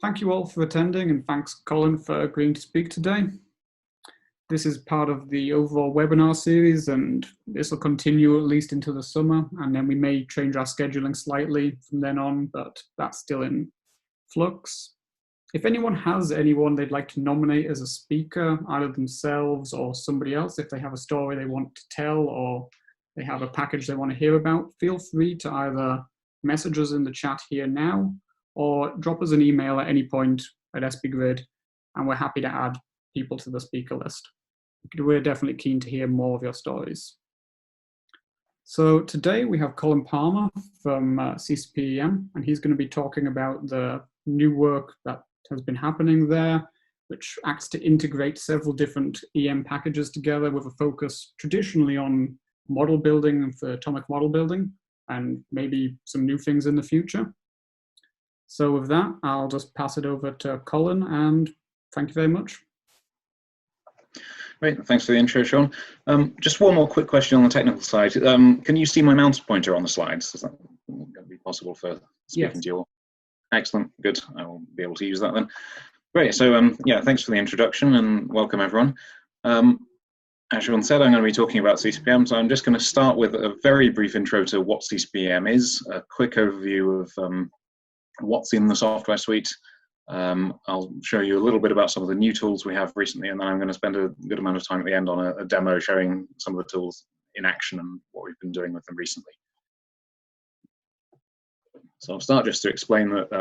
Thank you all for attending, and thanks Colin for agreeing to speak today. This is part of the overall webinar series, and this will continue at least into the summer, and then we may change our scheduling slightly from then on, but that's still in flux. If anyone has anyone they'd like to nominate as a speaker, either themselves or somebody else, if they have a story they want to tell or they have a package they want to hear about, feel free to either message us in the chat here now or drop us an email at any point at SBGrid, and we're happy to add people to the speaker list. We're definitely keen to hear more of your stories. So today we have Colin Palmer from Ccp-Em, and he's going to be talking about the new work that has been happening there, which acts to integrate several different EM packages together with a focus traditionally on model building and for atomic model building, and maybe some new things in the future. So with that, I'll just pass it over to Colin, and thank you very much. Great, thanks for the intro, Shaun. Just one more quick question on the technical side. Can you see my mouse pointer on the slides? Is that going to be possible for speaking to you all? Excellent, good. I will be able to use that then. Great, so yeah, thanks for the introduction and welcome everyone. As Shaun said, I'm going to be talking about Ccp-Em, so I'm just going to start with a very brief intro to what Ccp-Em is, a quick overview of what's in the software suite. I'll show you a little bit about some of the new tools we have recently, and then I'm going to spend a good amount of time at the end on a demo showing some of the tools in action and what we've been doing with them recently. So I'll start just to explain that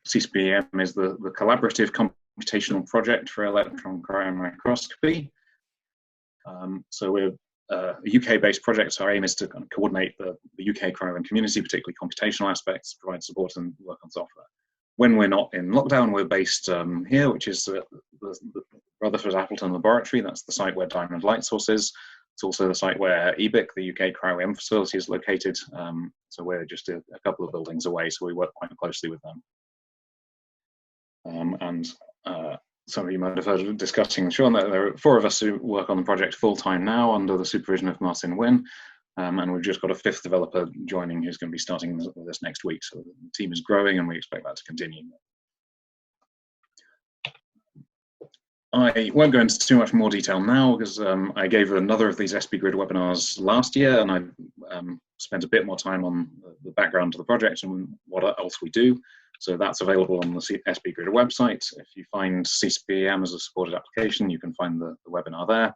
Ccp-Em is the collaborative computational project for electron cryomicroscopy. So we're a UK-based project, so our aim is to kind of coordinate the UK cryo community, particularly computational aspects, provide support and work on software. When we're not in lockdown, we're based here, which is the Rutherford Appleton Laboratory. That's the site where Diamond Light Source is. It's also the site where EBIC, the UK cryo-EM facility, is located. So we're just a couple of buildings away, so we work quite closely with them. Some of you might have heard discussing, Shaun, that there are 4 of us who work on the project full-time now under the supervision of Martin Wynn. And we've just got a 5th developer joining who's going to be starting with us next week. So the team is growing and we expect that to continue. I won't go into too much more detail now because I gave another of these SBGrid webinars last year, and I spent a bit more time on the background to the project and what else we do. So that's available on the SBGrid website. If you find Ccp-Em as a supported application, you can find the webinar there. I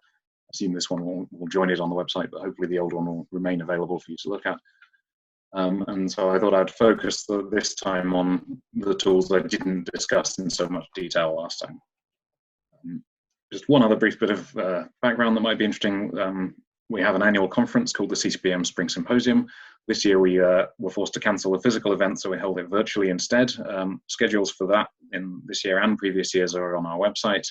assume this one will join it on the website, but hopefully the old one will remain available for you to look at. And so I thought I'd focus this time on the tools I didn't discuss in so much detail last time. Just one other brief bit of background that might be interesting. We have an annual conference called the Ccp-Em Spring Symposium. This year we were forced to cancel the physical event, so we held it virtually instead. Schedules for that in this year and previous years are on our website.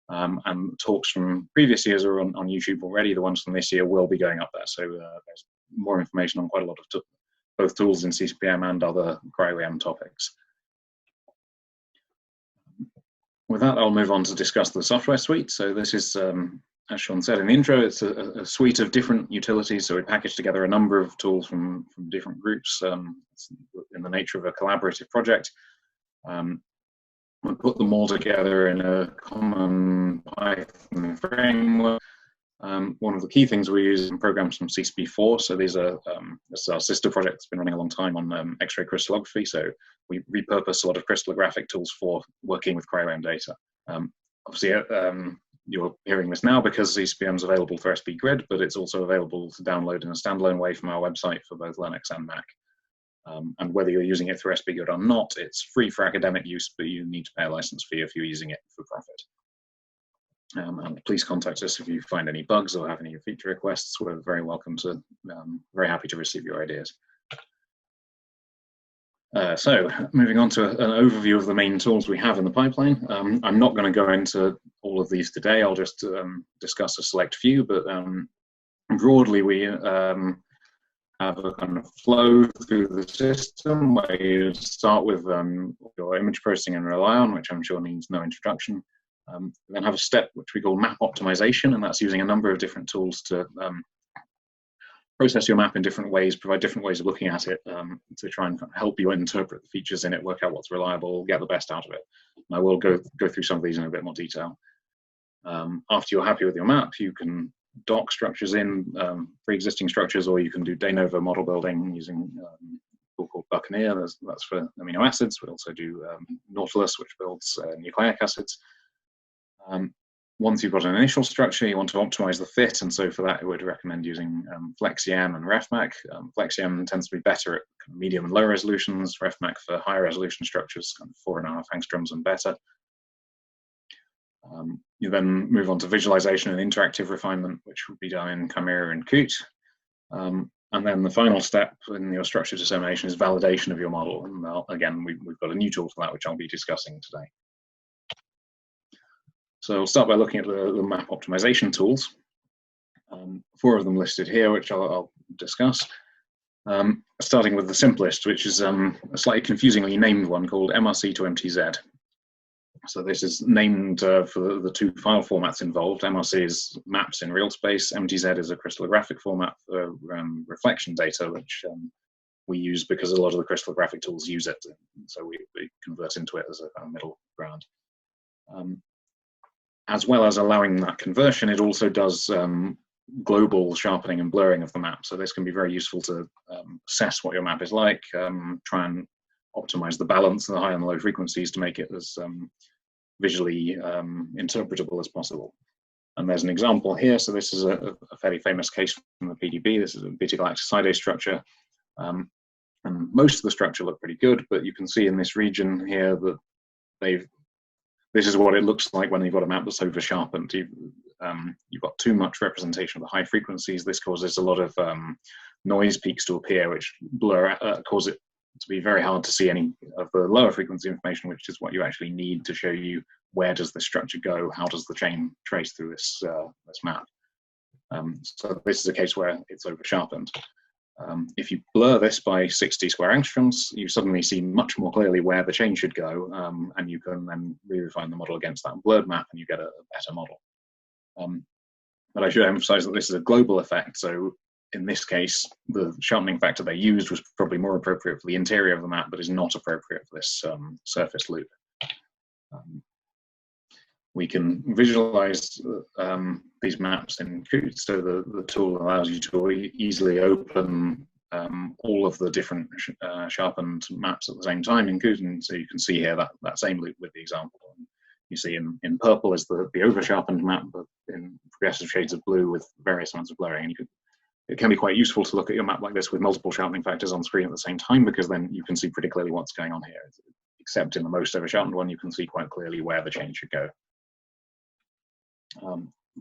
And talks from previous years are on YouTube already. The ones from this year will be going up there. So there's more information on quite a lot of both tools in Ccp-Em and other cryo-EM topics. With that, I'll move on to discuss the software suite. So this is, as Shaun said in the intro, it's a suite of different utilities. So we package together a number of tools from different groups in the nature of a collaborative project. We put them all together in a common Python framework. One of the key things we use is programs from CCP4. So these are this is our sister project that's been running a long time on X-ray crystallography. So we repurpose a lot of crystallographic tools for working with cryo-EM data. Obviously, you're hearing this now because Ccp-Em is available for SBGrid, but it's also available to download in a standalone way from our website for both Linux and Mac. And whether you're using it through SBGrid or not, it's free for academic use, but you need to pay a license fee if you're using it for profit. And please contact us if you find any bugs or have any feature requests. We're very welcome to, very happy to receive your ideas. So moving on to an overview of the main tools we have in the pipeline. I'm not going to go into all of these today. I'll just discuss a select few, but broadly we have a kind of flow through the system where you start with your image processing and rely on, which I'm sure needs no introduction. We then have a step which we call map optimization, and that's using a number of different tools to process your map in different ways, provide different ways of looking at it to try and help you interpret the features in it, work out what's reliable, get the best out of it. And I will go through some of these in a bit more detail. After you're happy with your map, you can dock structures in, pre-existing structures, or you can do de novo model building using a tool called Buccaneer. That's for amino acids. We also do Nautilus, which builds nucleic acids. Once you've got an initial structure, you want to optimize the fit, and so for that, I would recommend using FlexEM and RefMac. FlexEM tends to be better at kind of medium and low resolutions, RefMac for high resolution structures, kind of 4.5 angstroms and better. You then move on to visualization and interactive refinement, which will be done in Chimera and Qt. And then the final step in your structure determination is validation of your model. And again, we've got a new tool for that, which I'll be discussing today. So we'll start by looking at the map optimization tools. 4 of them listed here, which I'll discuss. Starting with the simplest, which is a slightly confusingly named one called MRC to MTZ. So this is named for the 2 file formats involved. MRC is maps in real space. MTZ is a crystallographic format for reflection data, which we use because a lot of the crystallographic tools use it. So we convert into it as a middle ground. As well as allowing that conversion, it also does global sharpening and blurring of the map. So this can be very useful to assess what your map is like, try and optimize the balance of the high and low frequencies to make it as visually interpretable as possible. And there's an example here. So this is a fairly famous case from the PDB. This is a beta-galactosidase structure. And most of the structure looked pretty good, but you can see in this region here that this is what it looks like when you've got a map that's over sharpened. You've got too much representation of the high frequencies. This causes a lot of noise peaks to appear, which cause it to be very hard to see any of the lower frequency information, which is what you actually need to show you where does the structure go, how does the chain trace through this map. So this is a case where it's over sharpened. If you blur this by 60 square angstroms, you suddenly see much more clearly where the chain should go, and you can then re-refine the model against that blurred map, and you get a better model. But I should emphasize that this is a global effect, so in this case, the sharpening factor they used was probably more appropriate for the interior of the map, but is not appropriate for this surface loop. We can visualize these maps in Qt, so the tool allows you to easily open all of the different sharpened maps at the same time in Qt, and so you can see here that same loop with the example. You see in purple is the over sharpened map, but in progressive shades of blue with various amounts of blurring. And it can be quite useful to look at your map like this with multiple sharpening factors on screen at the same time, because then you can see pretty clearly what's going on here. Except in the most over sharpened one, you can see quite clearly where the chain should go.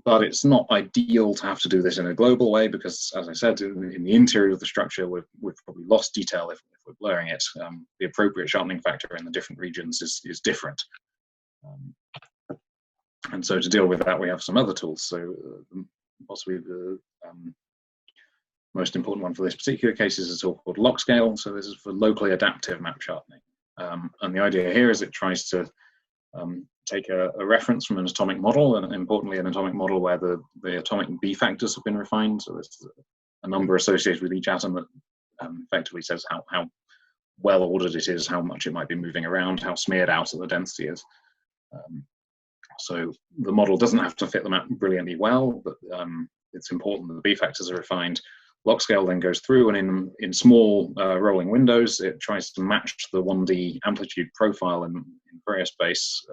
But it's not ideal to have to do this in a global way because, as I said, in the interior of the structure, we've probably lost detail if we're blurring it. The appropriate sharpening factor in the different regions is different. And so to deal with that, we have some other tools. So possibly the most important one for this particular case is a tool called Orlock Scale. So this is for locally adaptive map sharpening. And the idea here is it tries to take a reference from an atomic model, and importantly an atomic model where the atomic B factors have been refined. So there's a number associated with each atom that effectively says how well ordered it is, how much it might be moving around, how smeared out the density is. So the model doesn't have to fit the map brilliantly well, but it's important that the B factors are refined. Orlock Scale then goes through, and in small rolling windows, it tries to match the 1D amplitude profile in Fourier space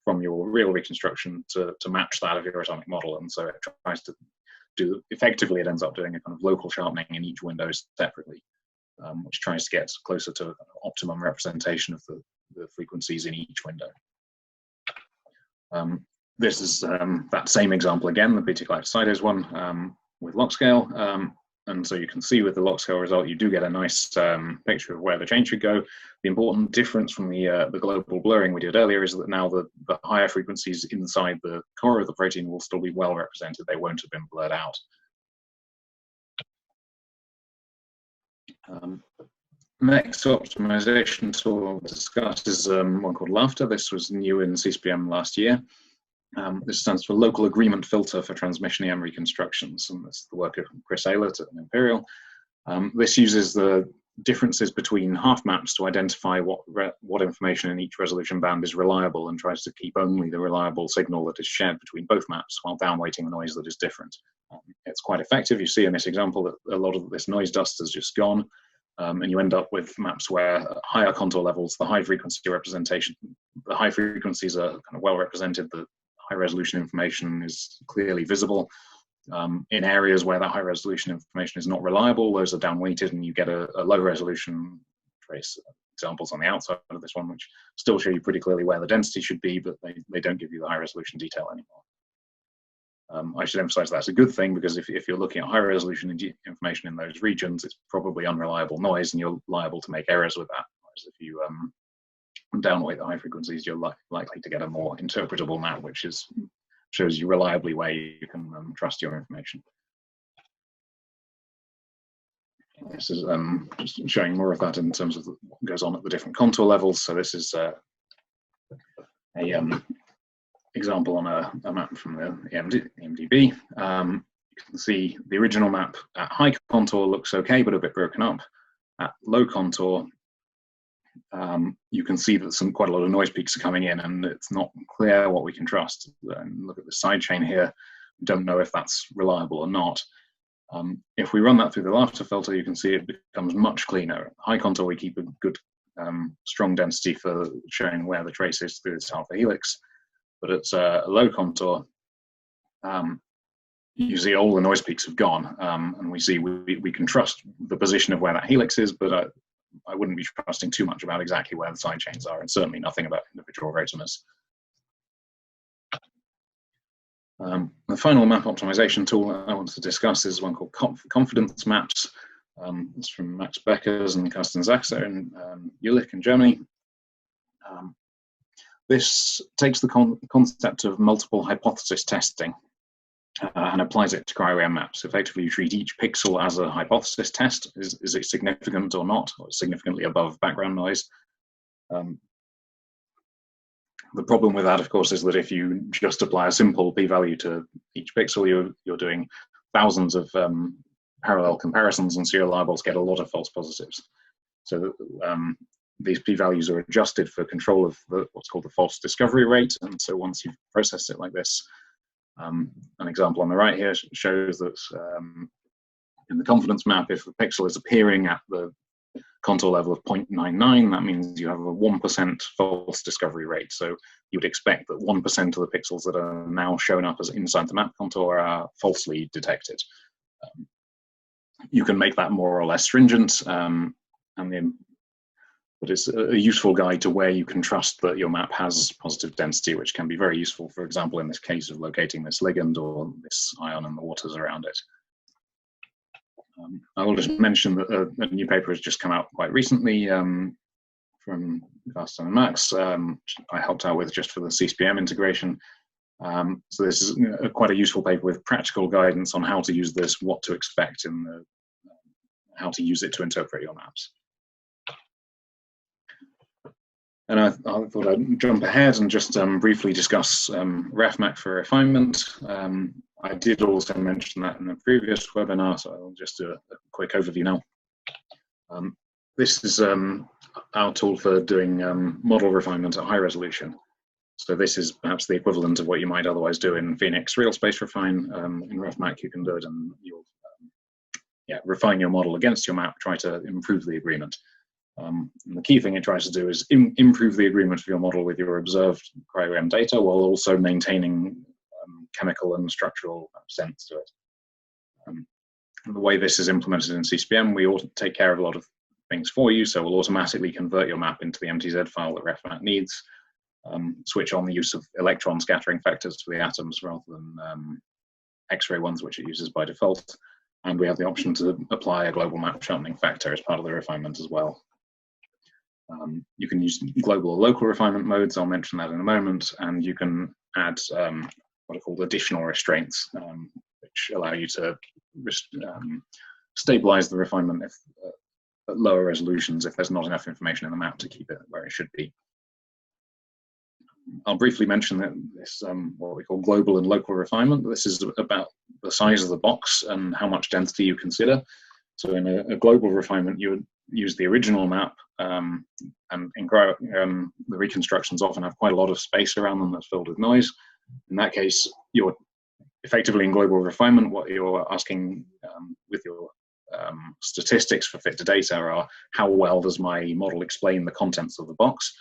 from your real reconstruction to match that of your atomic model. And so it tries to effectively, it ends up doing a kind of local sharpening in each window separately, which tries to get closer to an optimum representation of the frequencies in each window. This is that same example again, the beta-galactosidase one with Orlock Scale. And so you can see with the Orlock Scale result, you do get a nice picture of where the chain should go. The important difference from the global blurring we did earlier is that now the higher frequencies inside the core of the protein will still be well represented. They won't have been blurred out. Next optimization tool we'll discuss is one called Laughter. This was new in CPM last year. This stands for Local Agreement Filter for Transmission EM Reconstructions, and that's the work of Chris Ehlert at Imperial. This uses the differences between half maps to identify what information in each resolution band is reliable, and tries to keep only the reliable signal that is shared between both maps while downweighting the noise that is different. It's quite effective. You see in this example that a lot of this noise dust has just gone, and you end up with maps where higher contour levels, the high frequency representation, the high frequencies are kind of well represented, the high resolution information is clearly visible. In areas where that high resolution information is not reliable, those are downweighted and you get a low resolution trace. Examples on the outside of this one, which still show you pretty clearly where the density should be, but they don't give you the high resolution detail anymore. I should emphasize that's a good thing, because if you're looking at high resolution information in those regions, it's probably unreliable noise and you're liable to make errors with that. Whereas if you downweight the high frequencies, you're likely to get a more interpretable map, which shows you reliably where you can trust your information. This is just showing more of that in terms of what goes on at the different contour levels. So this is a example on a map from the EMDB. You can see the original map at high contour looks okay, but a bit broken up. At low contour, you can see that quite a lot of noise peaks are coming in, and it's not clear what we can trust. And look at the side chain here. We don't know if that's reliable or not. If we run that through the laughter filter, you can see it becomes much cleaner. At high contour, we keep a good, strong density for showing where the trace is through this alpha helix. But at a low contour, you see all the noise peaks have gone, and we see we can trust the position of where that helix is, but I wouldn't be trusting too much about exactly where the side chains are, and certainly nothing about individual rotamers. The final map optimization tool I want to discuss is one called confidence maps. It's from Max Beckers and Carsten Sachser in Jülich in Germany. This takes the concept of multiple hypothesis testing and applies it to cryo-EM maps. Effectively, you treat each pixel as a hypothesis test. Is it significant or not, or significantly above background noise? The problem with that, of course, is that if you just apply a simple p-value to each pixel, you're doing thousands of parallel comparisons, and so you're liable to get a lot of false positives. So these p-values are adjusted for control of what's called the false discovery rate, and so once you've processed it like this, an example on the right here shows that in the confidence map, if the pixel is appearing at the contour level of 0.99, that means you have a 1% false discovery rate. So you would expect that 1% of the pixels that are now shown up as inside the map contour are falsely detected. You can make that more or less stringent, but it's a useful guide to where you can trust that your map has positive density, which can be very useful, for example, in this case of locating this ligand or this ion in the waters around it. I will just mention that a new paper has just come out quite recently from Carsten and Max. I helped out with just for the SPM integration. So this is quite a useful paper with practical guidance on how to use this, what to expect, and how to use it to interpret your maps. And I thought I'd jump ahead and just briefly discuss RefMap for refinement. I did also mention that in the previous webinar, so I'll just do a quick overview now. This is our tool for doing model refinement at high resolution. So this is perhaps the equivalent of what you might otherwise do in Phoenix Real Space Refine. In RefMap, you can do it, and you'll refine your model against your map, try to improve the agreement. And the key thing it tries to do is improve the agreement of your model with your observed cryo-EM data, while also maintaining chemical and structural sense to it. The way this is implemented in CPM, we take care of a lot of things for you, so we'll automatically convert your map into the MTZ file that RefMap needs, switch on the use of electron scattering factors for the atoms rather than X-ray ones, which it uses by default, and we have the option to apply a global map sharpening factor as part of the refinement as well. You can use global or local refinement modes, I'll mention that in a moment, and you can add what are called additional restraints, which allow you to stabilize the refinement at lower resolutions if there's not enough information in the map to keep it where it should be. I'll briefly mention that this, what we call global and local refinement. This is about the size of the box and how much density you consider. So in a global refinement, you would use the original map, and in the reconstructions often have quite a lot of space around them that's filled with noise. In that case, you're effectively in global refinement. What you're asking with your statistics for fit to data are, how well does my model explain the contents of the box?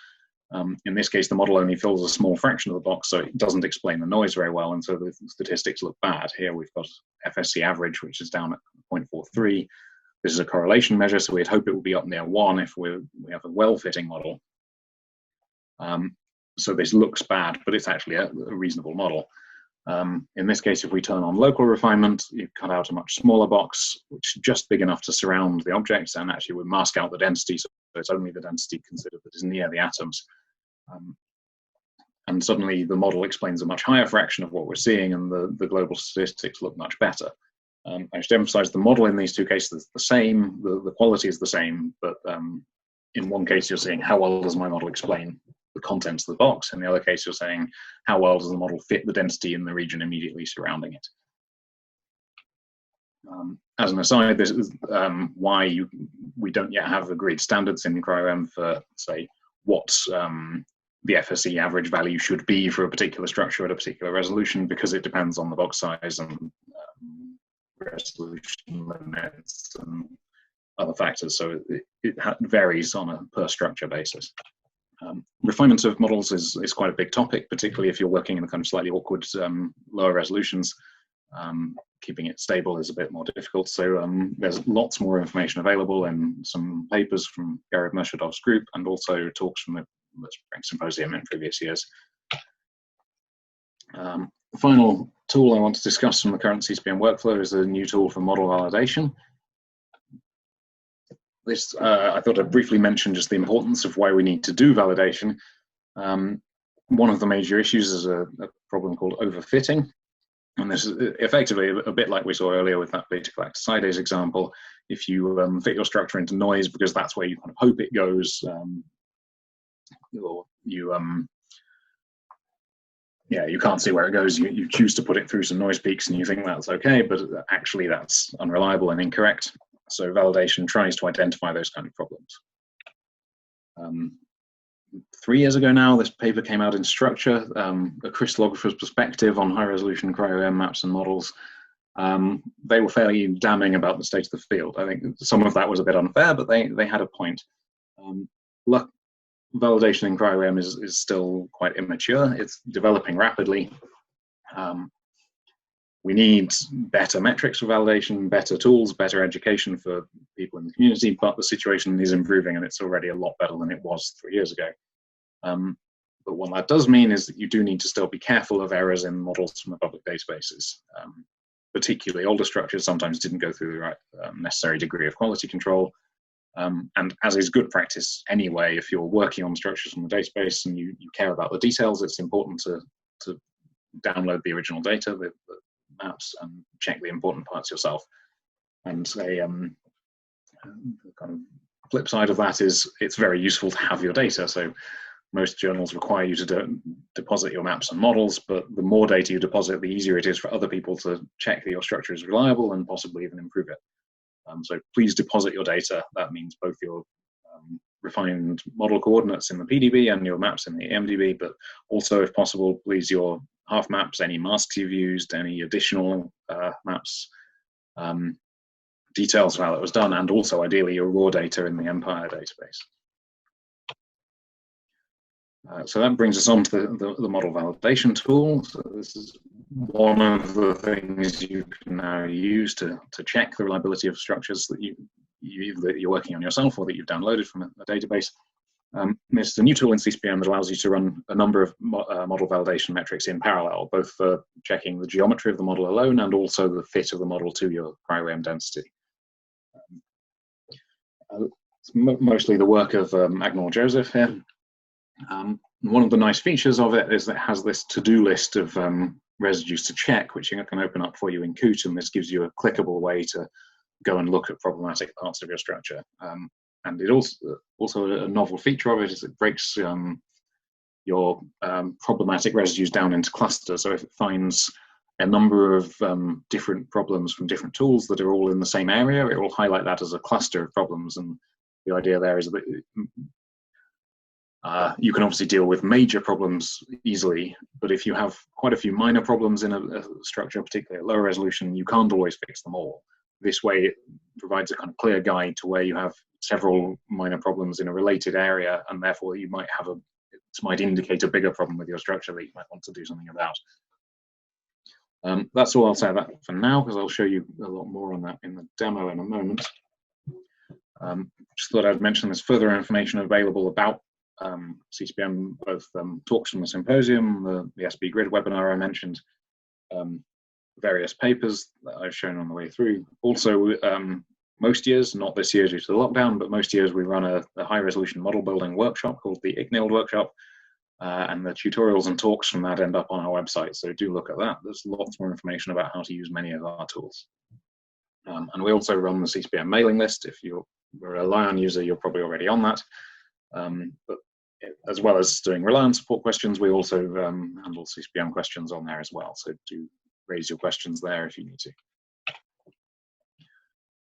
In this case, the model only fills a small fraction of the box, so it doesn't explain the noise very well, and so the statistics look bad. Here we've got FSC average, which is down at 0.43. This is a correlation measure, so we'd hope it would be up near 1 if we have a well-fitting model. So this looks bad, but it's actually a reasonable model. In this case, if we turn on local refinement, you cut out a much smaller box, which is just big enough to surround the objects, and actually would mask out the density, so it's only the density considered that is near the atoms. And suddenly the model explains a much higher fraction of what we're seeing, and the global statistics look much better. I should emphasize the model in these two cases is the same, the quality is the same, but in one case you're seeing how well does my model explain the contents of the box, in the other case you're saying how well does the model fit the density in the region immediately surrounding it. As an aside, this is why we don't yet have agreed standards in cryo-EM for, say, what the FSC average value should be for a particular structure at a particular resolution, because it depends on the box size and resolution limits and other factors, so it varies on a per structure basis. Refinement of models is quite a big topic, particularly if you're working in the kind of slightly awkward lower resolutions. Keeping it stable is a bit more difficult, so there's lots more information available in some papers from Garib Murshidov's group, and also talks from the Blitzer Symposium in previous years. The final tool I want to discuss from the current CPM workflow is a new tool for model validation. This, I thought I'd briefly mention just the importance of why we need to do validation. One of the major issues is a problem called overfitting. And this is effectively a bit like we saw earlier with that beta-galactosidase example. If you fit your structure into noise because that's where you kind of hope it goes, or you can't see where it goes, you choose to put it through some noise peaks and you think that's okay, but actually that's unreliable and incorrect. So validation tries to identify those kind of problems. 3 years ago now, this paper came out in Structure, a crystallographer's perspective on high-resolution cryo-EM maps and models. They were fairly damning about the state of the field. I think some of that was a bit unfair, but they had a point. Validation in cryo-EM is still quite immature. It's developing rapidly. We need better metrics for validation, better tools, better education for people in the community, but the situation is improving and it's already a lot better than it was 3 years ago. But what that does mean is that you do need to still be careful of errors in models from the public databases. Particularly older structures sometimes didn't go through the right necessary degree of quality control. And as is good practice anyway, if you're working on structures from the database and you care about the details, it's important to download the original data, the maps, and check the important parts yourself. And the kind of flip side of that is it's very useful to have your data. So most journals require you to deposit your maps and models, but the more data you deposit, the easier it is for other people to check that your structure is reliable and possibly even improve it. So please deposit your data. That means both your refined model coordinates in the PDB and your maps in the EMDB, but also, if possible, please your half maps, any masks you've used, any additional maps, details of how that was done, and also ideally your raw data in the Empire database. So that brings us on to the model validation tool. So this is one of the things you can now use to check the reliability of structures that you're working on yourself or that you've downloaded from a database. It's a new tool in CPM that allows you to run a number of model validation metrics in parallel, both for checking the geometry of the model alone and also the fit of the model to your cryo-EM density. It's mostly the work of Acknowledgements here. One of the nice features of it is that it has this to-do list of residues to check, which you can open up for you in Qt, and this gives you a clickable way to go and look at problematic parts of your structure. And it also a novel feature of it is it breaks your problematic residues down into clusters. So if it finds a number of different problems from different tools that are all in the same area, it will highlight that as a cluster of problems. And the idea there is that you can obviously deal with major problems easily, but if you have quite a few minor problems in a structure, particularly at lower resolution, you can't always fix them all. This way it provides a kind of clear guide to where you have several minor problems in a related area, and therefore you might have this might indicate a bigger problem with your structure that you might want to do something about. That's all I'll say about for now, because I'll show you a lot more on that in the demo in a moment. Just thought I'd mention there's further information available about CCP-Em, both talks from the symposium, the SBGrid webinar I mentioned, various papers that I've shown on the way through. Also, most years, not this year due to the lockdown, but most years we run a high-resolution model building workshop called the Acknowledgements workshop, and the tutorials and talks from that end up on our website, so do look at that. There's lots more information about how to use many of our tools. And we also run the CCP-Em mailing list. If you're a Lion user, you're probably already on that. But as well as doing Reliance support questions, we also handle CCP-Em questions on there as well, so do raise your questions there if you need to.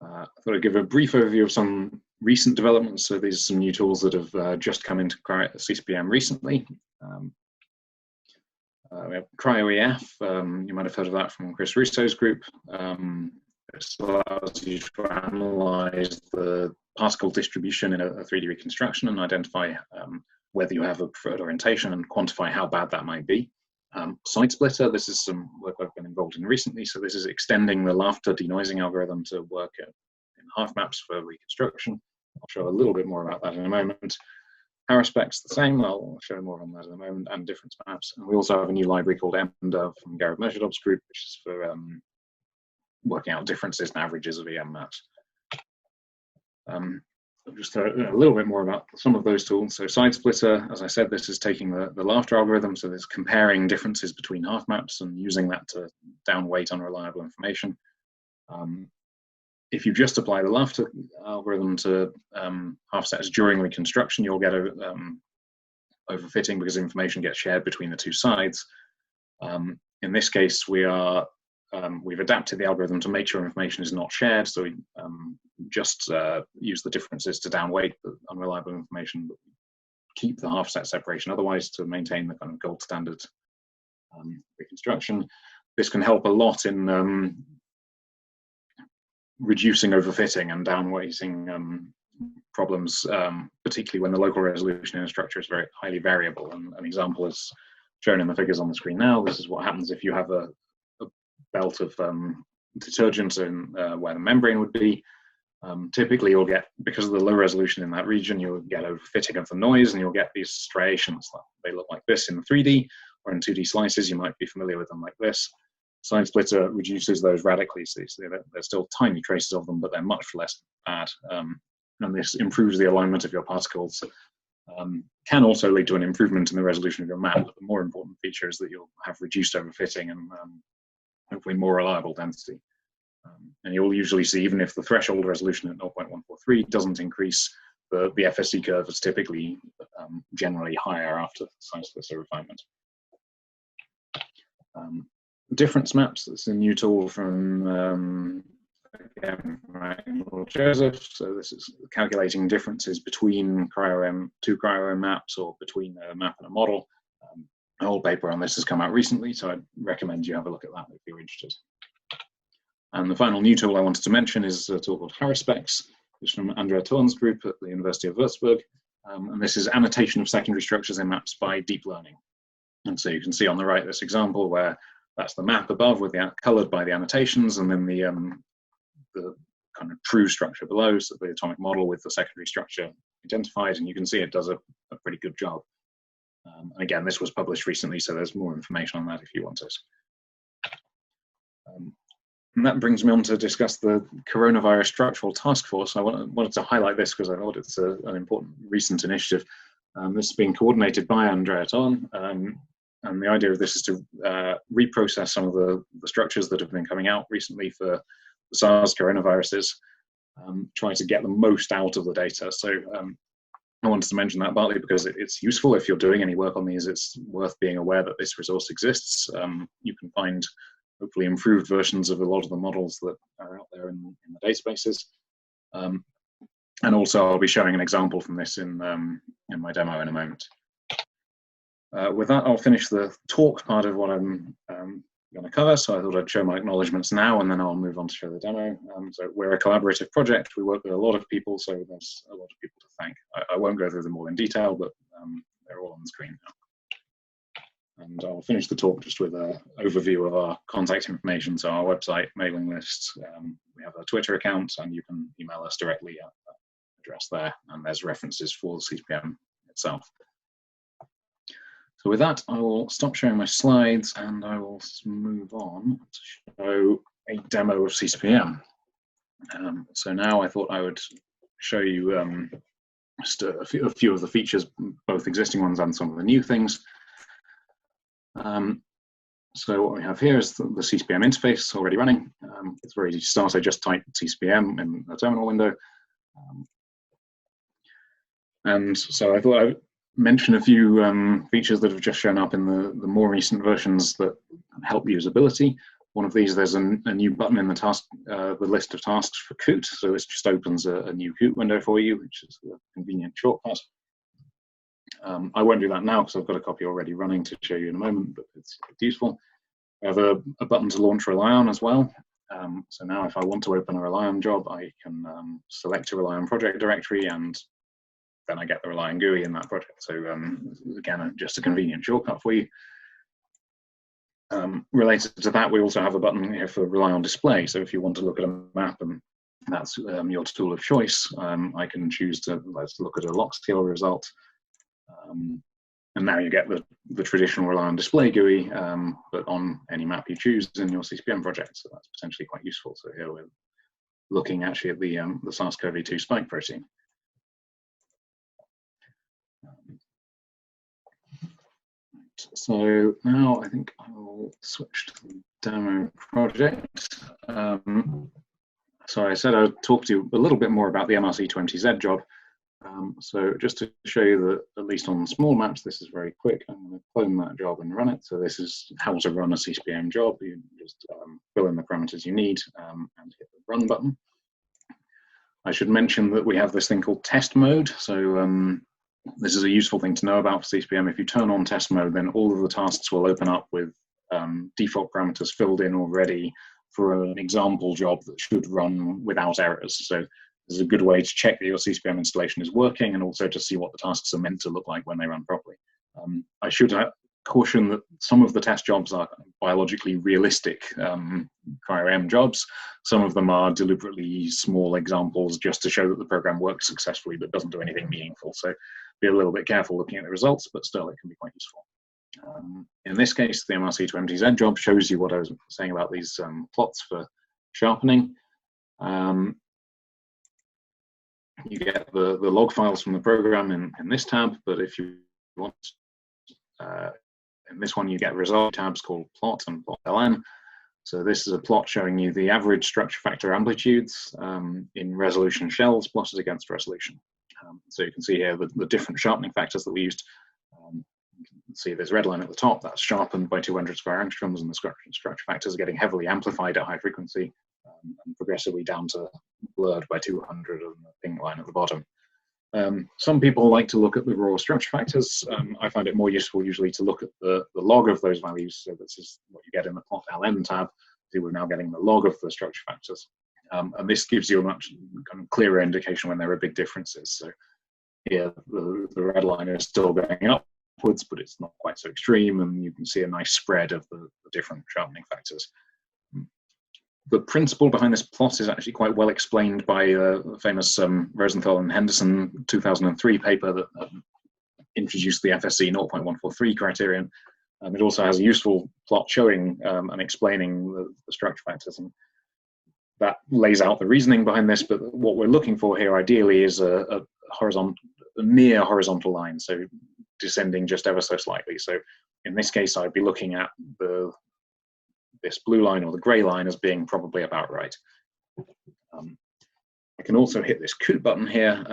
I thought I'd give a brief overview of some recent developments. So these are some new tools that have just come into CCP-Em recently. We have cryo-EM. You might have heard of that from Chris Russo's group. This allows you to analyze the particle distribution in a 3D reconstruction and identify whether you have a preferred orientation and quantify how bad that might be. Side splitter, this is some work I've been involved in recently. So this is extending the laughter denoising algorithm to work in half maps for reconstruction. I'll show a little bit more about that in a moment. Power specs, the same. I'll show more on that in a moment, and difference maps. And we also have a new library called EMDA from Gareth Measuredob's group, which is for working out differences and averages of EM maps. Just a little bit more about some of those tools. So side splitter, as I said, this is taking the laughter algorithm, so it's comparing differences between half maps and using that to downweight unreliable information. If you just apply the laughter algorithm to half sets during reconstruction, you'll get overfitting because information gets shared between the two sides. In this case, we've adapted the algorithm to make sure information is not shared, so we just use the differences to downweight the unreliable information, but keep the half set separation otherwise to maintain the kind of gold standard reconstruction. This can help a lot in reducing overfitting and downweighting problems, particularly when the local resolution in a structure is very highly variable. And an example is shown in the figures on the screen now. This is what happens if you have a belt of detergent in where the membrane would be. Typically you'll get, because of the low resolution in that region, you'll get overfitting of the noise and you'll get these striations. They look like this in 3D, or in 2D slices you might be familiar with them like this. Side splitter reduces those radically, so there's still tiny traces of them, but they're much less bad. And this improves the alignment of your particles. Can also lead to an improvement in the resolution of your map, but the more important feature is that you'll have reduced overfitting and hopefully more reliable density. And you'll usually see, even if the threshold resolution at 0.143 doesn't increase, the FSC curve is typically generally higher after side splitter refinement. Difference maps, that's a new tool from again, Joseph. So this is calculating differences between two cryo-EM maps, or between a map and a model. A whole paper on this has come out recently, so I'd recommend you have a look at that if you're interested. And the final new tool I wanted to mention is a tool called Harrispecs, which is from Andrea Thorn's group at the University of Würzburg. And this is annotation of secondary structures in maps by deep learning. And so you can see on the right this example where that's the map above with the colored by the annotations, and then the kind of true structure below, so the atomic model with the secondary structure identified, and you can see it does a pretty good job. And again, this was published recently, so there's more information on that if you want it. And that brings me on to discuss the Coronavirus Structural Task Force. I wanted to highlight this because I thought it's an important recent initiative. This has been coordinated by Andrea Thorn, and the idea of this is to reprocess some of the structures that have been coming out recently for the SARS coronaviruses, try to get the most out of the data. So I wanted to mention that partly because it's useful if you're doing any work on these. It's worth being aware that this resource exists. You can find hopefully improved versions of a lot of the models that are out there in the databases. And also I'll be showing an example from this in my demo in a moment. With that, I'll finish the talk part of what I'm going to cover. So I thought I'd show my acknowledgements now, and then I'll move on to show the demo. So we're a collaborative project. We work with a lot of people, so there's a lot of people to thank. I won't go through them all in detail, but they're all on the screen now. And I'll finish the talk just with an overview of our contact information. So our website, mailing list, we have a Twitter account, and you can email us directly at that address there. And there's references for the CPM itself. So with that, I will stop showing my slides and I will move on to show a demo of CCP-Em. So now I thought I would show you just a few of the features, both existing ones and some of the new things. So what we have here is the CCP-Em interface already running. It's very easy to start. I just type CCP-Em in the terminal window. And so I thought I would mention a few features that have just shown up in the more recent versions that help usability. One of these, there's a new button in the list of tasks for Coot. So this just opens a new Coot window for you, which is a convenient shortcut. I won't do that now because I've got a copy already running to show you in a moment, but it's useful. We have a button to launch Rely-On as well. So now if I want to open a Rely-On job, I can select a Rely-On project directory, and then I get the Rely-On GUI in that project. So again, just a convenient shortcut for you. Related to that, we also have a button here for Rely-On display. So if you want to look at a map and that's your tool of choice, I can choose to, let's look at a Orlock Scale result. And now you get the traditional Rely-On display GUI, but on any map you choose in your CCP-Em project. So that's potentially quite useful. So here we're looking actually at the SARS-CoV-2 spike protein. So now I think I'll switch to the demo project. So I said I'd talk to you a little bit more about the MRC20Z job. So just to show you that at least on small maps, this is very quick. I'm going to clone that job and run it. So this is how to run a CPM job. You just fill in the parameters you need and hit the run button. I should mention that we have this thing called test mode. So this is a useful thing to know about for CPM. If you turn on test mode, then all of the tasks will open up with default parameters filled in already for an example job that should run without errors. So this is a good way to check that your CPM installation is working and also to see what the tasks are meant to look like when they run properly. I should caution that some of the test jobs are biologically realistic cryo-EM jobs. Some of them are deliberately small examples just to show that the program works successfully but doesn't do anything meaningful. So be a little bit careful looking at the results, but still it can be quite useful. In this case, the MRC20Z job shows you what I was saying about these plots for sharpening. You get the log files from the program in this tab, but if you want, in this one you get result tabs called plot and plot ln. So this is a plot showing you the average structure factor amplitudes in resolution shells plotted against resolution. So you can see here the different sharpening factors that we used. You can see this red line at the top, that's sharpened by 200 square angstroms, and the structure factors are getting heavily amplified at high frequency and progressively down to blurred by 200 on the pink line at the bottom. Some people like to look at the raw structure factors. I find it more useful usually to look at the log of those values. So this is what you get in the plot ln tab. See, we're now getting the log of the structure factors. And this gives you a much kind of clearer indication when there are big differences. So here the red line is still going upwards, but it's not quite so extreme, and you can see a nice spread of the different sharpening factors. The principle behind this plot is actually quite well explained by the famous Rosenthal and Henderson 2003 paper that introduced the FSC 0.143 criterion. It also has a useful plot showing and explaining the structure factors, and that lays out the reasoning behind this. But what we're looking for here ideally is a near horizontal line, so descending just ever so slightly. So in this case, I'd be looking at this blue line or the grey line as being probably about right. I can also hit this Coot button here,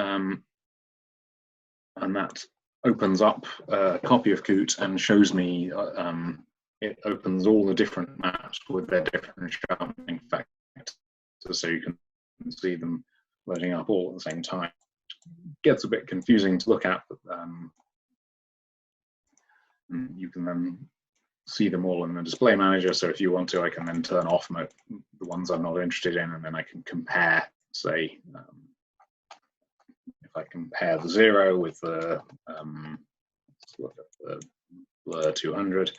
and that opens up a copy of Coot and shows me, it opens all the different maps with their different sharpening factors, so you can see them loading up all at the same time. Gets a bit confusing to look at, but you can then see them all in the display manager. So if you want to, I can then turn off the ones I'm not interested in, and then I can compare, say, if I compare the 0 with the, let's look at the blur 200.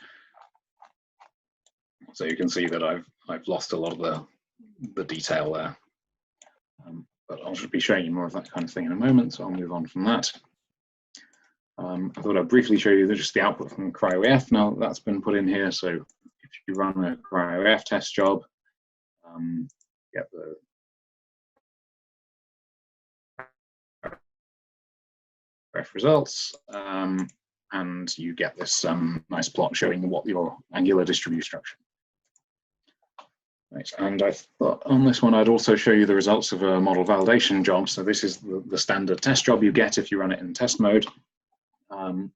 So you can see that I've lost a lot of the detail there. But I'll just be showing you more of that kind of thing in a moment, so I'll move on from that. I thought I'd briefly show you just the output from cryo-EM. Now that's been put in here, so if you run a cryo-EM test job, get the ref results, and you get this nice plot showing what your angular distribute structure. Right. And I thought on this one I'd also show you the results of a model validation job. So this is the standard test job you get if you run it in test mode. And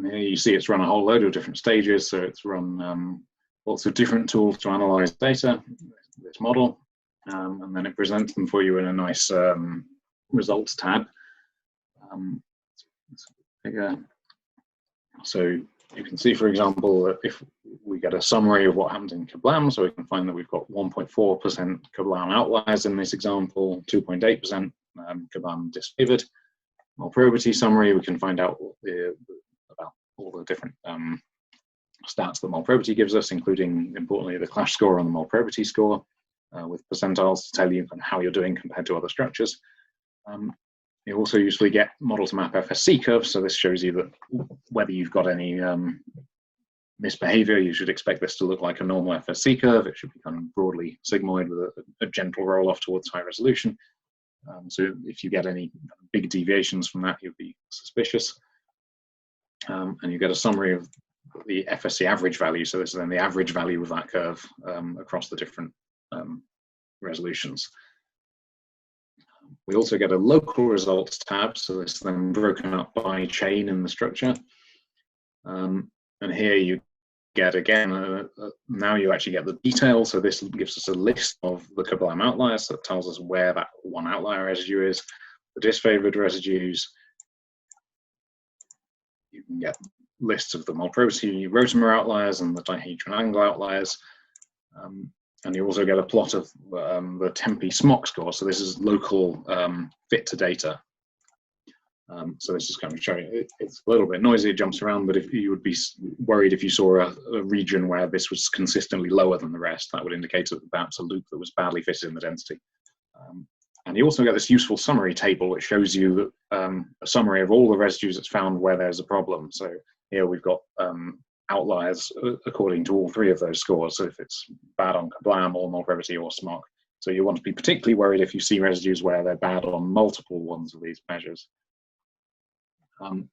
here you see it's run a whole load of different stages. So it's run lots of different tools to analyze data, this model, and then it presents them for you in a nice results tab. So you can see, for example, that if we get a summary of what happened in Kablam, so we can find that we've got 1.4% Kablam outliers in this example, 2.8% Kablam disfavored. Probability summary, we can find out about all the different stats that probability gives us, including, importantly, the clash score and the probability score, with percentiles to tell you how you're doing compared to other structures. You also usually get model to map FSC curves, so this shows you that whether you've got any misbehavior, you should expect this to look like a normal FSC curve. It should be kind of broadly sigmoid with a gentle roll off towards high resolution. So if you get any big deviations from that, you'd be suspicious. And you get a summary of the FSC average value. So this is then the average value of that curve across the different resolutions. We also get a local results tab, so it's then broken up by chain in the structure. And here you get, again, now you actually get the detail. So this gives us a list of the Kablam outliers that tells us where that one outlier residue is, the disfavored residues. You can get lists of the probability Rotamer outliers and the dihedral angle outliers. And you also get a plot of the Tempe SMOC score. So this is local fit to data. So this is kind of showing, it's a little bit noisy, it jumps around, but if you would be worried if you saw a region where this was consistently lower than the rest, that would indicate perhaps a loop that was badly fitted in the density. And you also get this useful summary table, which shows you that, a summary of all the residues that's found where there's a problem. So here we've got outliers according to all three of those scores. So if it's bad on Kablam or probability or SMOC. So you want to be particularly worried if you see residues where they're bad on multiple ones of these measures.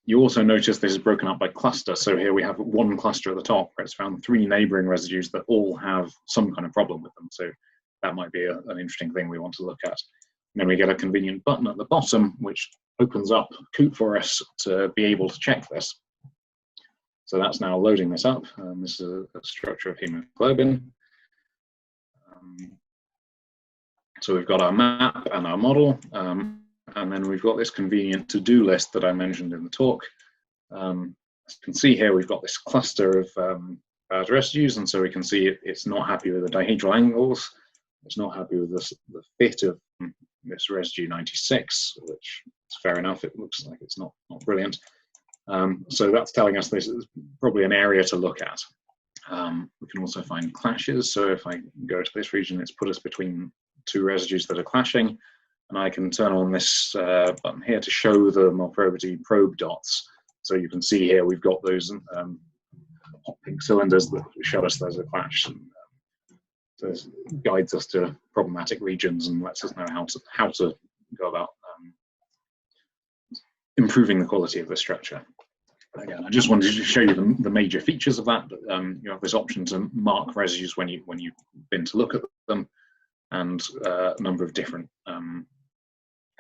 You also notice this is broken up by cluster. So here we have one cluster at the top where it's found 3 neighboring residues that all have some kind of problem with them. So that might be an interesting thing we want to look at. And then we get a convenient button at the bottom, which opens up Coot for us to be able to check this. So that's now loading this up. This is a structure of hemoglobin. So we've got our map and our model. And then we've got this convenient to-do list that I mentioned in the talk. As you can see here, we've got this cluster of bad residues, and so we can see it's not happy with the dihedral angles. It's not happy with the fit of this residue 96, which is fair enough. It looks like it's not brilliant. So that's telling us this is probably an area to look at. We can also find clashes. So if I go to this region, it's put us between 2 residues that are clashing. And I can turn on this button here to show the probability probe dots. So you can see here we've got those hot pink cylinders that show us there's a clash. And, so this guides us to problematic regions and lets us know how to go about improving the quality of the structure. Again, I just wanted to show you the major features of that. But, you have this option to mark residues when you've been to look at them, and a number of different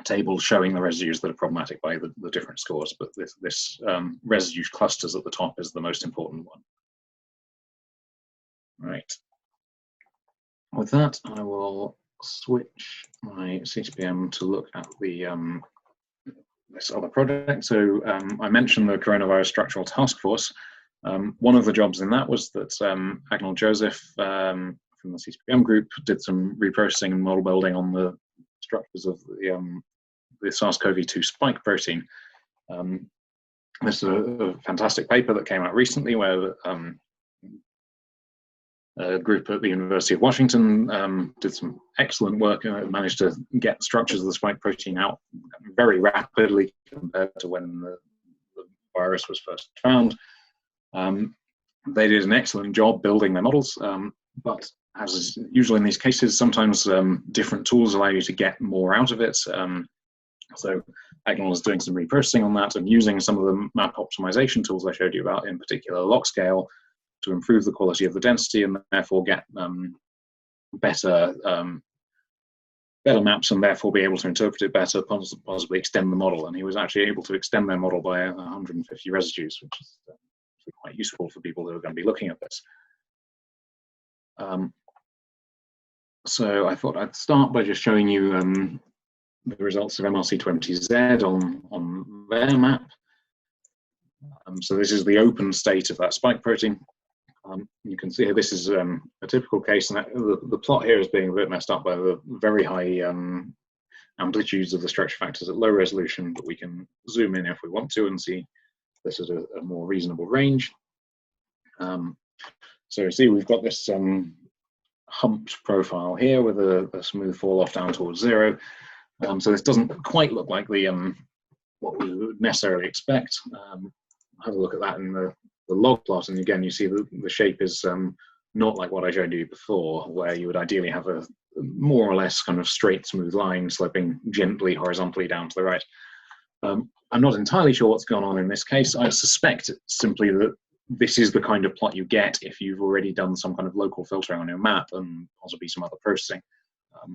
table showing the residues that are problematic by the different scores, but this residue clusters at the top is the most important one. Right. With that, I will switch my CPM to look at the this other project. So I mentioned the Coronavirus Structural Task Force. One of the jobs in that was that Joseph from the CCP-Em group did some reprocessing and model building on the structures of the SARS-CoV-2 spike protein. This is a fantastic paper that came out recently where a group at the University of Washington did some excellent work and managed to get structures of the spike protein out very rapidly compared to when the virus was first found. They did an excellent job building their models, but as is usually in these cases, sometimes different tools allow you to get more out of it. So Acknowledgements is doing some reprocessing on that and using some of the map optimization tools I showed you about, in particular Orlock Scale, to improve the quality of the density and therefore get better maps and therefore be able to interpret it better, possibly extend the model. And he was actually able to extend their model by 150 residues, which is quite useful for people who are going to be looking at this. So I thought I'd start by just showing you the results of MRC20Z on their map. So this is the open state of that spike protein. You can see here this is a typical case, and the plot here is being a bit messed up by the very high amplitudes of the structure factors at low resolution, but we can zoom in if we want to and see this is a more reasonable range. So you see we've got this humped profile here with a smooth fall off down towards 0. So this doesn't quite look like the what we would necessarily expect. Have a look at that in the log plot, and again you see the shape is not like what I showed you before, where you would ideally have a more or less kind of straight smooth line sloping gently horizontally down to the right. I'm not entirely sure what's going on in this case. I suspect simply that this is the kind of plot you get if you've already done some kind of local filtering on your map and possibly some other processing.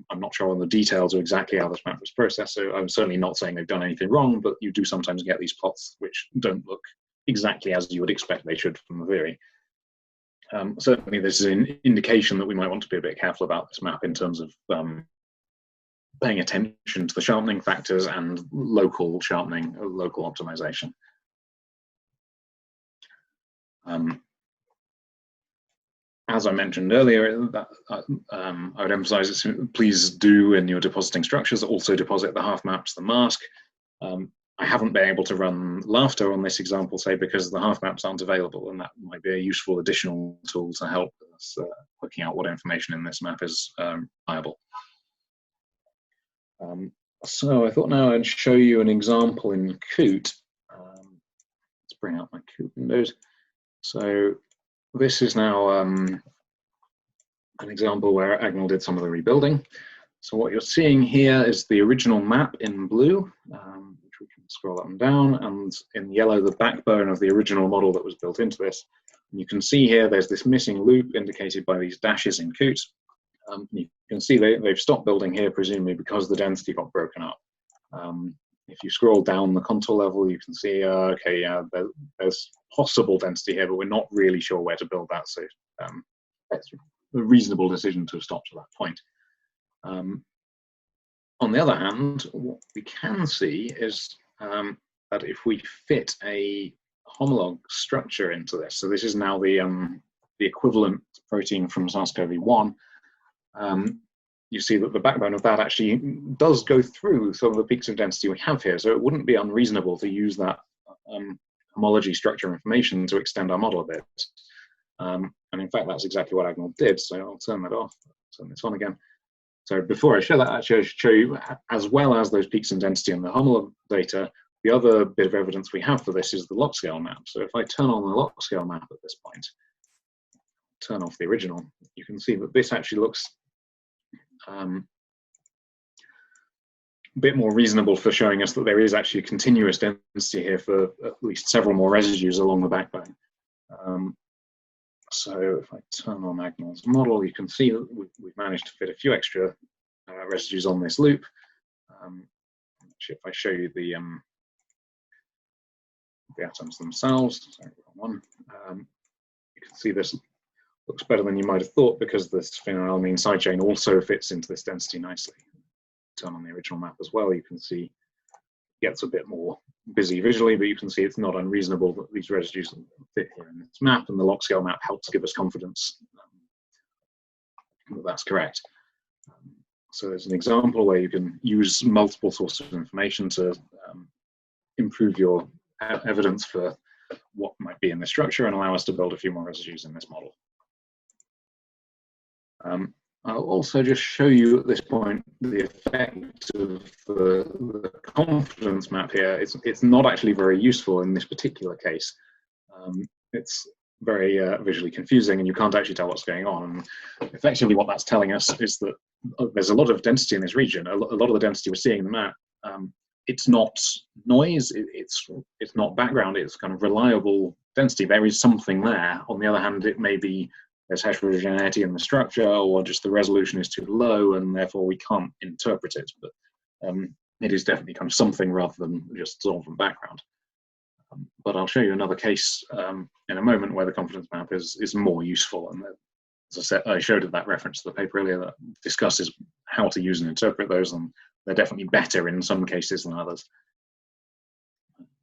I'm not sure on the details of exactly how this map was processed, so I'm certainly not saying they've done anything wrong, but you do sometimes get these plots which don't look exactly as you would expect they should from the theory. Certainly this is an indication that we might want to be a bit careful about this map in terms of paying attention to the sharpening factors and local sharpening, local optimization. As I mentioned earlier, I would emphasize that please do, in your depositing structures, also deposit the half map to the mask. I haven't been able to run Laughter on this example, say, because the half maps aren't available, and that might be a useful additional tool to help us working out what information in this map is reliable. So I thought now I'd show you an example in Coot. Let's bring out my Coot windows. So this is now an example where Acknowledgements did some of the rebuilding. So what you're seeing here is the original map in blue, which we can scroll up and down, and in yellow, the backbone of the original model that was built into this. And you can see here there's this missing loop indicated by these dashes in Coot. You can see they've stopped building here, presumably because the density got broken up. If you scroll down the contour level, you can see, okay, yeah, there's possible density here, but we're not really sure where to build that. So that's a reasonable decision to stop to that point. On the other hand, what we can see is that if we fit a homolog structure into this, so this is now the equivalent protein from SARS-CoV-1, you see that the backbone of that actually does go through some of the peaks of density we have here. So it wouldn't be unreasonable to use that homology structure information to extend our model a bit. And in fact, that's exactly what Acknowledgements did. So I'll turn that off, turn this on again. So before I show that, actually I should show you, as well as those peaks in density and the homolog data, the other bit of evidence we have for this is the Orlock Scale map. So if I turn on the Orlock Scale map at this point, turn off the original, you can see that this actually looks a bit more reasonable for showing us that there is actually a continuous density here for at least several more residues along the backbone. So if I turn on Acknowledgements model, you can see that we've managed to fit a few extra residues on this loop. Actually, if I show you the atoms themselves, sorry, wrong one, you can see this looks better than you might have thought, because this phenylalanine side chain also fits into this density nicely. Turn on the original map as well, you can see it gets a bit more busy visually, but you can see it's not unreasonable that these residues fit here in this map, and the log scale map helps give us confidence that that's correct. So there's an example where you can use multiple sources of information to improve your evidence for what might be in the structure and allow us to build a few more residues in this model. I'll also just show you at this point the effect of the confidence map here. It's not actually very useful in this particular case. It's very visually confusing, and you can't actually tell what's going on. And effectively what that's telling us is that there's a lot of density in this region. A lot of the density we're seeing in the map, it's not noise, it's not background, it's kind of reliable density. There is something there. On the other hand, it may be there's heterogeneity in the structure, or just the resolution is too low and therefore we can't interpret it. But it is definitely kind of something rather than just solvent background. But I'll show you another case in a moment where the confidence map is more useful. And as I said, I showed that reference to the paper earlier that discusses how to use and interpret those, and they're definitely better in some cases than others.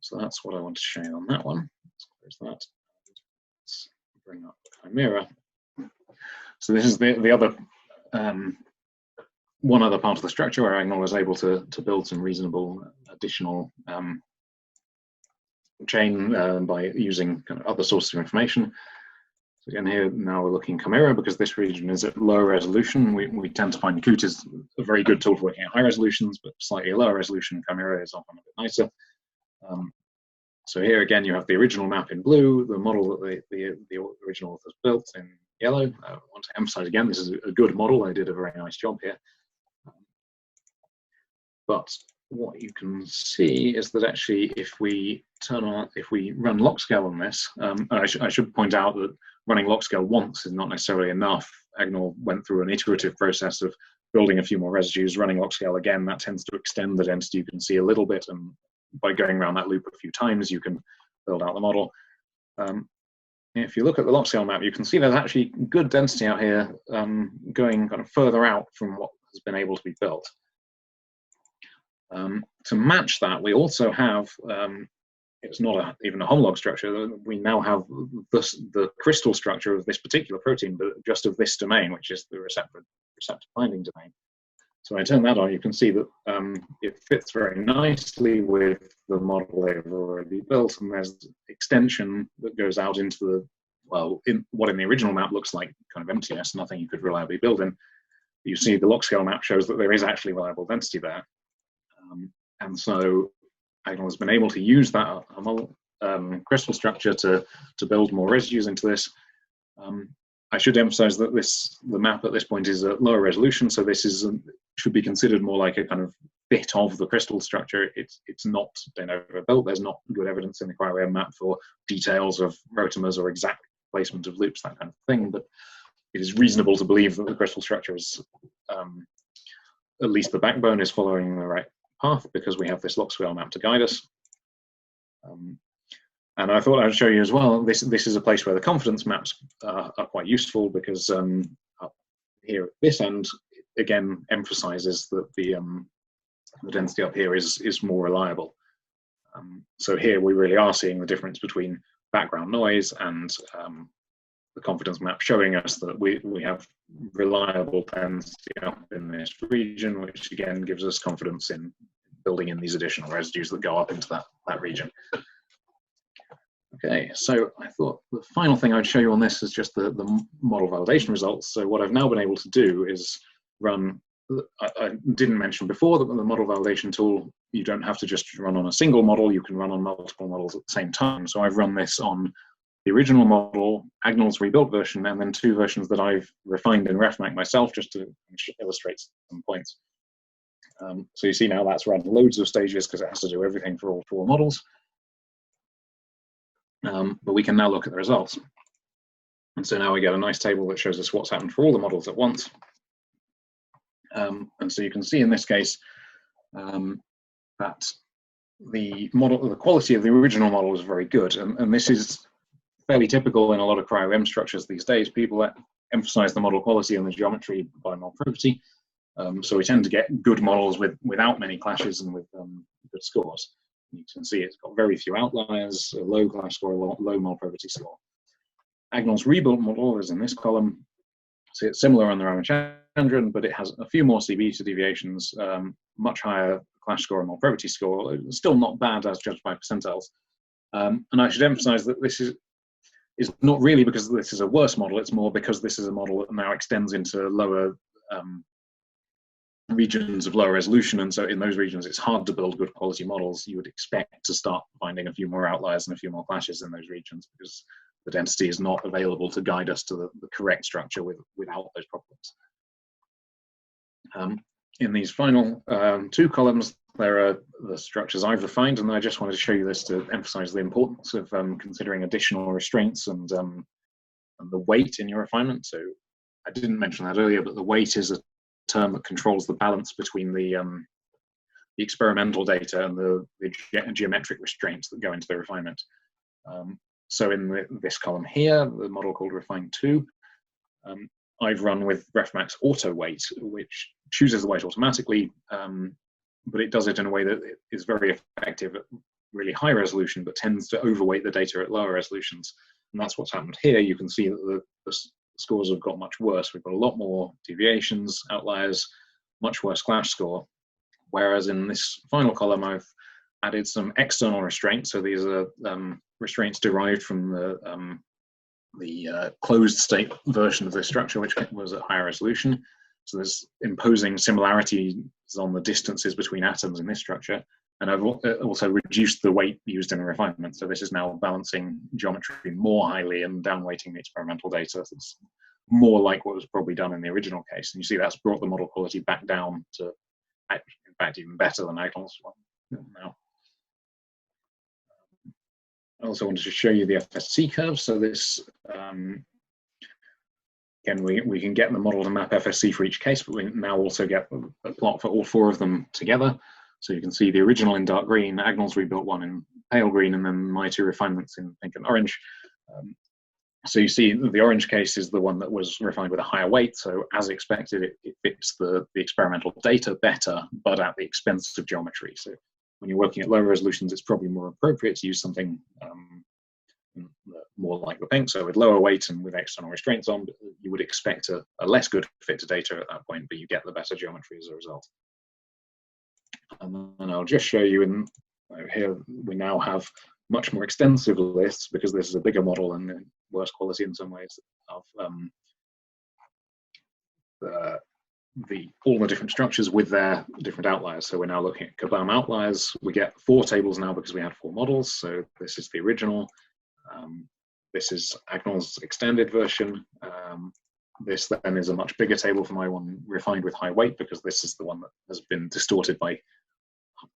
So that's what I want to show you on that one. There's that. Let's bring up Chimera. So this is the other one other part of the structure where Acknowledge was able to build some reasonable additional chain by using kind of other sources of information. So again, here now we're looking Chimera because this region is at low resolution. We tend to find Coot is a very good tool for working at high resolutions, but slightly lower resolution Chimera is often a bit nicer. So here again, you have the original map in blue, the model that the original authors built in yellow. I want to emphasize again, this is a good model. They did a very nice job here. But what you can see is that actually, if we run log scale on this, I should point out that running log scale once is not necessarily enough. Acknowledge went through an iterative process of building a few more residues, running log scale again. That tends to extend the density you can see a little bit, and by going around that loop a few times, you can build out the model. If you look at the log scale map, you can see there's actually good density out here, going kind of further out from what has been able to be built. To match that, we also have, it's not even a homolog structure, we now have the crystal structure of this particular protein, but just of this domain, which is the receptor binding domain. So when I turn that on, you can see that it fits very nicely with the model they've already built, and there's extension that goes out into the, well, what in the original map looks like kind of emptiness, nothing you could reliably build in. You see the log scale map shows that there is actually reliable density there. And so Acknowledge has been able to use that crystal structure to build more residues into this. I should emphasize that the map at this point is at lower resolution, so this should be considered more like a kind of bit of the crystal structure. It's not de novo built. There's not good evidence in the cryo-EM map for details of rotamers or exact placement of loops, that kind of thing, but it is reasonable to believe that the crystal structure is, at least the backbone is following the right path, because we have this log scale map to guide us. And I thought I'd show you as well, this is a place where the confidence maps are quite useful, because up here at this end, again, emphasizes that the density up here is more reliable. So here we really are seeing the difference between background noise and the confidence map showing us that we have reliable density up in this region, which again gives us confidence in building in these additional residues that go up into that region. Okay, so I thought the final thing I'd show you on this is just the model validation results. So what I've now been able to do is run, I didn't mention before that with the model validation tool, you don't have to just run on a single model, you can run on multiple models at the same time. So I've run this on the original model, Acknowledge's rebuilt version, and then two versions that I've refined in RefMac myself, just to illustrate some points. So you see now that's run loads of stages because it has to do everything for all four models. But we can now look at the results. And so now we get a nice table that shows us what's happened for all the models at once. And so you can see in this case, that the quality of the original model was very good, and this is fairly typical in a lot of cryo-EM structures these days. People emphasize the model quality and the geometry by mole probity, so we tend to get good models without many clashes and with good scores. You can see it's got very few outliers, a low clash score, a low mole probity score. Acknowledgement's rebuilt model is in this column. So it's similar on the Ramachandran, but it has a few more C-beta deviations, much higher clash score and mole probity score. It's still not bad as judged by percentiles. And I should emphasize that this is not really because this is a worse model, it's more because this is a model that now extends into lower regions of lower resolution, and so in those regions it's hard to build good quality models. You would expect to start finding a few more outliers and a few more clashes in those regions because the density is not available to guide us to the correct structure without those problems. In these final two columns, there are the structures I've refined, and I just wanted to show you this to emphasize the importance of considering additional restraints and the weight in your refinement. So I didn't mention that earlier, but the weight is a term that controls the balance between the experimental data and the geometric restraints that go into the refinement. So in this column here, the model called Refine 2, I've run with RefMax Auto Weight, which chooses the weight automatically, but it does it in a way that is very effective at really high resolution, but tends to overweight the data at lower resolutions. And that's what's happened here. You can see that the scores have got much worse. We've got a lot more deviations, outliers, much worse clash score. Whereas in this final column, I've added some external restraints. So these are restraints derived from the closed state version of this structure, which was at higher resolution. So there's imposing similarities on the distances between atoms in this structure. And I've also reduced the weight used in the refinement. So this is now balancing geometry more highly and downweighting the experimental data. So it's more like what was probably done in the original case. And you see that's brought the model quality back down to, in fact, even better than Acknowledgement's one now. I also wanted to show you the FSC curve. So this, again, we can get the model to map FSC for each case, but we now also get a plot for all four of them together. So you can see the original in dark green, Acknowledgement's rebuilt one in pale green, and then my two refinements in pink and orange. So you see the orange case is the one that was refined with a higher weight. So as expected, it fits the experimental data better, but at the expense of geometry. So when you're working at lower resolutions, it's probably more appropriate to use something more like the pink. So with lower weight and with external restraints on, you would expect a less good fit to data at that point, but you get the better geometry as a result. And then I'll just show you in here, we now have much more extensive lists because this is a bigger model and worse quality in some ways of all the different structures with their different outliers. So we're now looking at CPM outliers. We get 4 tables now because we had 4 models. So this is the original. This is Acknowledgement's extended version. This then is a much bigger table for my one refined with high weight because this is the one that has been distorted by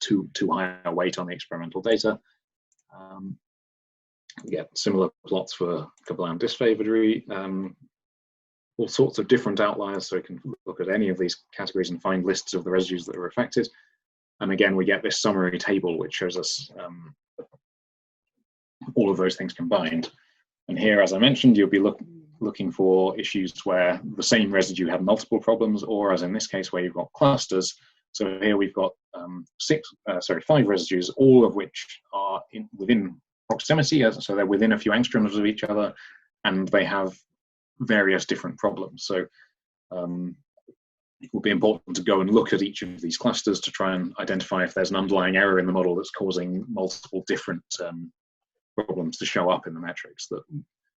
too high a weight on the experimental data. We get similar plots for CPM disfavored, all sorts of different outliers, so we can look at any of these categories and find lists of the residues that are affected. And again, we get this summary table which shows us all of those things combined. And here, as I mentioned, you'll be looking for issues where the same residue had multiple problems, or as in this case, where you've got clusters. So here we've got 5 residues, all of which are within proximity, so they're within a few angstroms of each other, and they have various different problems. So it will be important to go and look at each of these clusters to try and identify if there's an underlying error in the model that's causing multiple different problems to show up in the metrics. That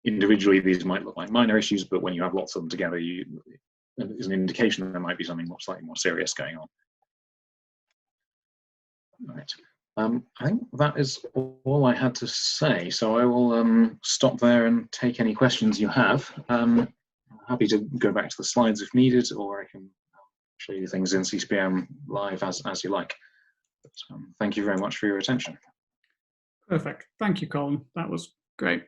individually these might look like minor issues, but when you have lots of them together, is an indication that there might be something slightly more serious going on. Right. I think that is all I had to say, so I will stop there and take any questions you have. I'm happy to go back to the slides if needed, or I can show you things in CPM live as you like. But, thank you very much for your attention. Perfect. Thank you, Colin. That was great.